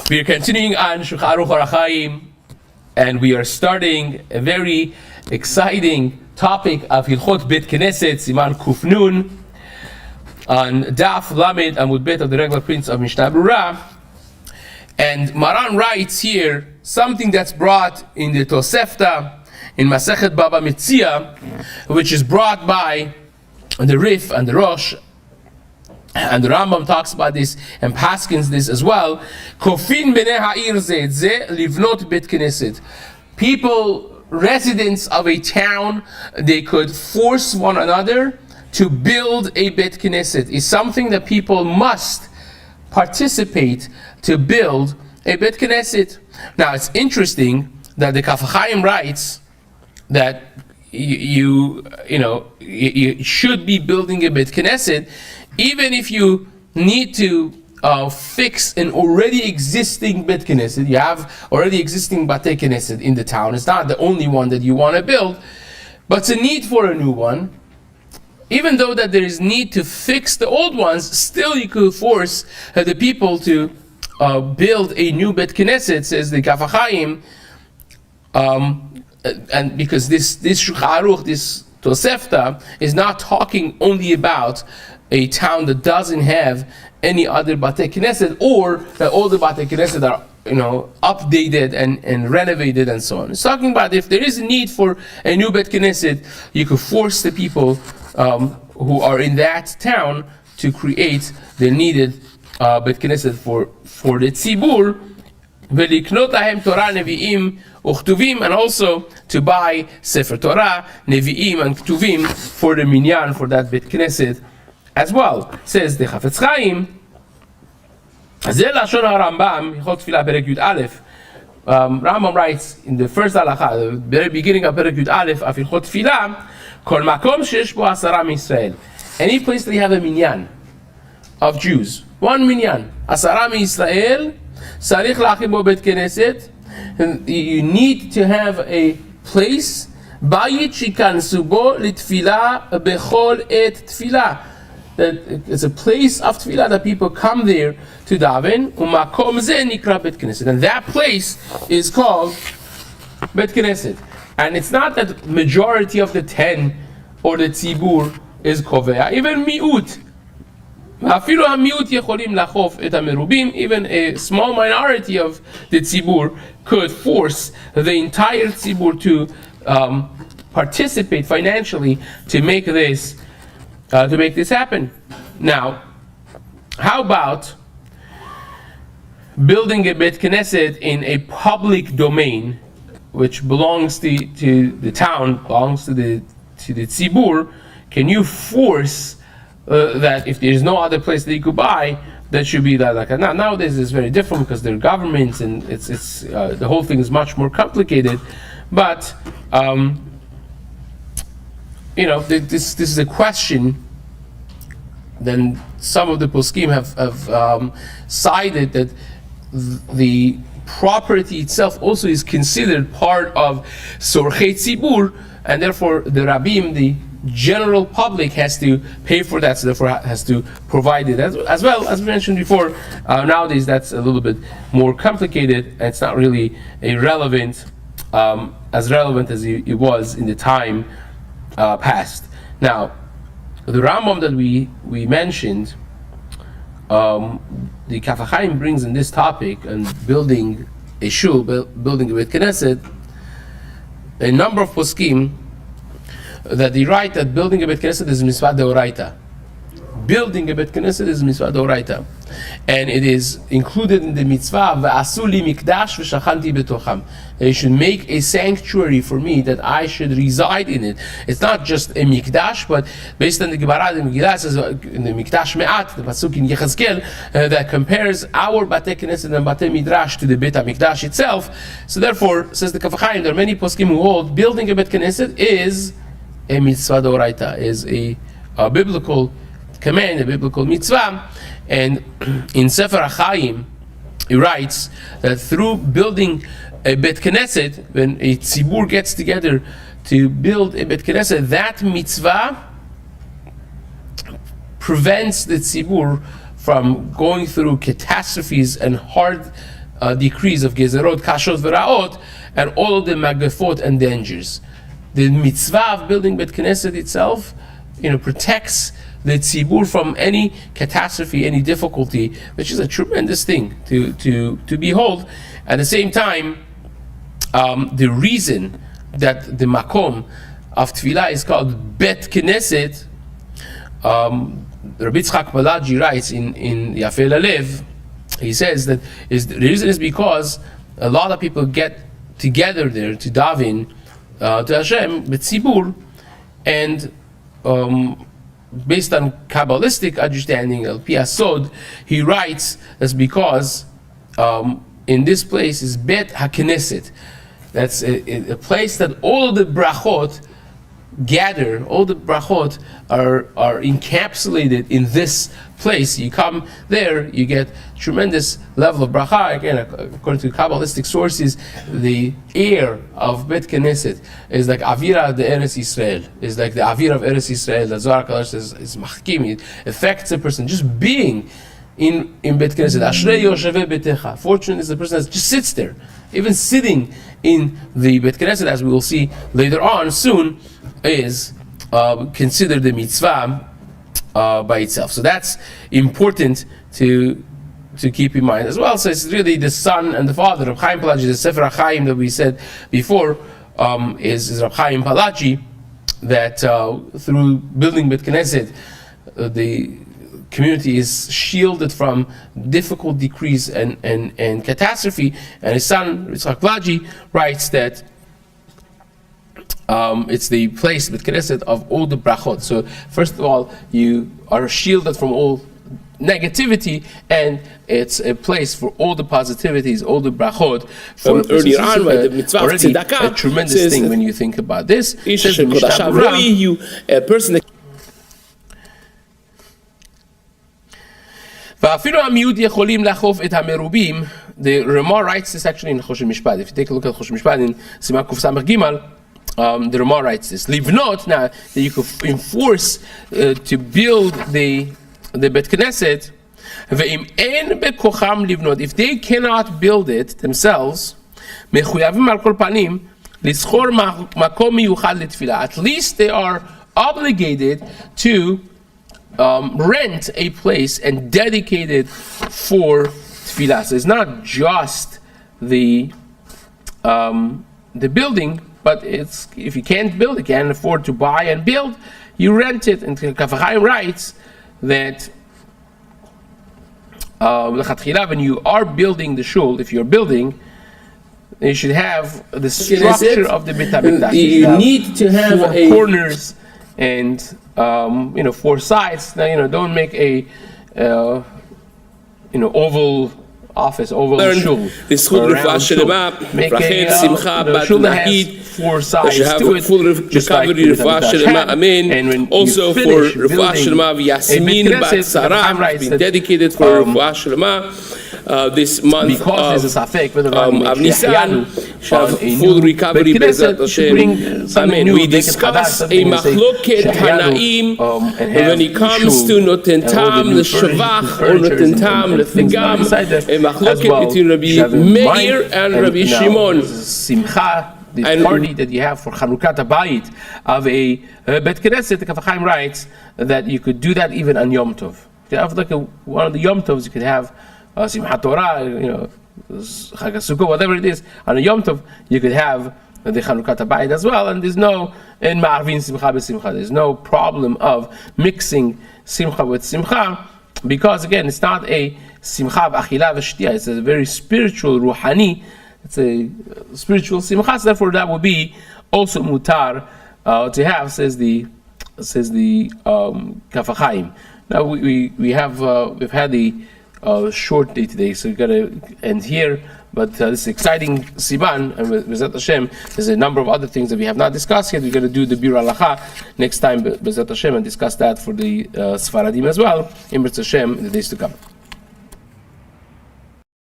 We are continuing on Shulchan Aruch Orach Chaim, and we are starting a very exciting topic of Hilchot Bet Knesset, Siman Kuf Nun, on Daf Lamed Amud Bet of the regular prints of Mishna Berura. And Maran writes here something that's brought in the Tosefta, in Masechet Baba Metzia, which is brought by the Rif and the Rosh, and the Rambam talks about this and paskins this as well. Kofin b'nei ha'ir ze livnot bet knesset. People, residents of a town, they could force one another to build a bet knesset. It's something that people must participate to build a bet knesset. Now it's interesting that the Kaf HaChaim writes that you should be building a bet knesset, even if you need to fix an already existing bet knesset. You have already existing batei knesset in the town. It's not the only one that you want to build, but it's a need for a new one. Even though that there is need to fix the old ones, still you could force the people to build a new bet knesset, says the Kaf HaChaim. And because this Shulchan Aruch, this Tosefta, is not talking only about a town that doesn't have any other Batei Knesset, or that all the Batei Knesset are updated and renovated and so on. It's talking about if there is a need for a new Bet Knesset, you could force the people who are in that town to create the needed Bet Knesset for the Tzibur, veliknot lahem Torah nevi'im uchtuvim, and also to buy Sefer Torah, nevi'im and ktuvim for the minyan, for that Bet Knesset as well. Says the Chafetz Chaim, Zeh lashon HaRambam, Hilchot Tefillah Perek Yud Aleph. Rambam writes in the first halacha, the very beginning of Perek Yud Aleph of Hilchot Tefillah, Kol makom sheyesh bo 10 miYisrael. Any place that you have a minyan of Jews, one minyan, 10 miYisrael, Sarich lachim bo bet knesset. You need to have a place, bayit shikansu bo litfilah bechol et tfilah. That it's a place of tefillah that people come there to daven. Umakom ze nikra bet knesset, and that place is called bet knesset. And it's not that majority of the 10 or the tzibur is kovea. Even miut, even a small minority of the tzibur could force the entire tzibur to participate financially to make this happen. Now, how about building a bet knesset in a public domain, which belongs to the town, belongs to the tzibur? Can you force that if there is no other place that you could buy, that should be like that? Now nowadays it's very different because there are governments, and it's the whole thing is much more complicated. But this is a question. Then some of the poskim have cited that the property itself also is considered part of sorchei tzibur, and therefore the rabbim, the general public, has to pay for that, so therefore has to provide it as well. As we mentioned before, nowadays that's a little bit more complicated, and it's not really as relevant as it was in the time past. Now, the Rambam that we mentioned, the Kaf HaChaim brings in this topic, and building a shul, building a Bet Knesset, a number of poskim that they write that building a Bet Knesset is mitzvah deoraita. Building a Bet Knesset is mitzvah deoraita, and it is included in the mitzvah ve'asu li mikdash v'shachanti betocham. They should make a sanctuary for me that I should reside in it. It's not just a mikdash, but based on the Gemara, the Megillah says in the mikdash me'at, the pasuk in Yechezkel, that compares our batei knesset and batei midrash to the Bet HaMikdash itself. So therefore, says the Kaf HaChaim, there are many poskim who hold building a Bet Knesset is a mitzvah d'oraita, is a biblical command, a biblical mitzvah. And in Sefer HaChaim, he writes that through building a Bet Knesset, when a tzibur gets together to build a Bet Knesset, that mitzvah prevents the tzibur from going through catastrophes and hard decrees of gezerot, kashot, v'ra'ot, and all of the magafot and dangers. The mitzvah of building Bet Knesset itself, protects the tzibur from any catastrophe, any difficulty, which is a tremendous thing to behold. At the same time, the reason that the makom of tefillah is called Bet Knesset, Rabbi Yitzchak Balaji writes in Yafei Lalev, he says that the reason is because a lot of people get together there to daven to Hashem b'tzibur, and based on Kabbalistic understanding, Al Pi Asod, he writes that's because in this place is Bet HaKnesset. That's a place that all of the brachot gather, all the brachot are encapsulated in this place. You come there, you get tremendous level of bracha. Again, according to Kabbalistic sources, the air of Bet Knesset is like Avira de Eretz Yisrael. Is like the Avira of Eretz Yisrael. The Zohar Kadosh says is machkim. It affects a person just being in Bet Knesset. Ashrei yosheveh betecha. Fortunate is the person that just sits there, even sitting in the Bet Knesset, as we will see later on soon, is considered a mitzvah by itself. So that's important to keep in mind as well. So it's really the son and the father of Chaim Palaji. The Sefer HaChaim that we said before is Rab Chaim Palaji, that through building Bet Knesset, the community is shielded from difficult decrees and catastrophe. And his son Yitzchak Palaji writes that it's the place, Bet Knesset, of all the brachot. So first of all, you are shielded from all negativity, and it's a place for all the positivities, all the brachot. Earlier on, the mitzvah of tzedakah, a tremendous thing when you think about this. A person that the Ramah writes this actually in Choshen Mishpat. If you take a look at Choshen Mishpat in Siman Kuf Samach Gimal, the Ramah writes this. Livnot, now that you could enforce to build the Bet Knesset, ve'im en bekocham livnot, if they cannot build it themselves, mechuyavim al kol panim lischor makom miyuchad letfilah. At least they are obligated to rent a place and dedicate it for tefillah. So it's not just the building, but it's, if you can't build, you can't afford to buy and build, you rent it. And Kaf HaChaim writes that when you are building the shul, if you're building, you should have the structure of the Beit HaMikdash. You need to have four corners and 4 sides. Now don't make a oval office, oval shul. Make a shul that has 4 sides to it, just like and also for Refuah Shlema v'Yasmin Bat Sarah, been dedicated for Refuah Shlema. This month because of Nisan, have full recovery Bezat Hashem. Amen. We discuss a machloket Tanaim when it comes to Noten Tam l'Shavach or Noten Tam l'Thigam, a machloket between Rabbi Meir and Rabbi Shimon. The party that you have for Chanukat Habayit of a Bet Knesset, the Kaf HaChaim writes that you could do that even on Yom Tov. You have like one of the Yom Tovs, you could have Simchat Torah, Chag HaSukkot, whatever it is. On a Yom Tov, you could have the Chanukat Habayit as well, and there's no in Ma'arvin Simcha b'Simcha. There's no problem of mixing Simcha with Simcha, because again, it's not a Simcha v'Achila v'Shtiyah. It's a very spiritual, ruhani. It's a spiritual simcha, so therefore that would be also mutar to have, says the Kaf HaChaim. Now we've had the short day today, so we've got to end here. But this is exciting Siman, and B'ezrat Hashem, there's a number of other things that we have not discussed yet. We're going to do the Biur Halacha next time, B'ezrat Hashem, and discuss that for the Sfaradim as well, in B'ezrat Hashem, in the days to come.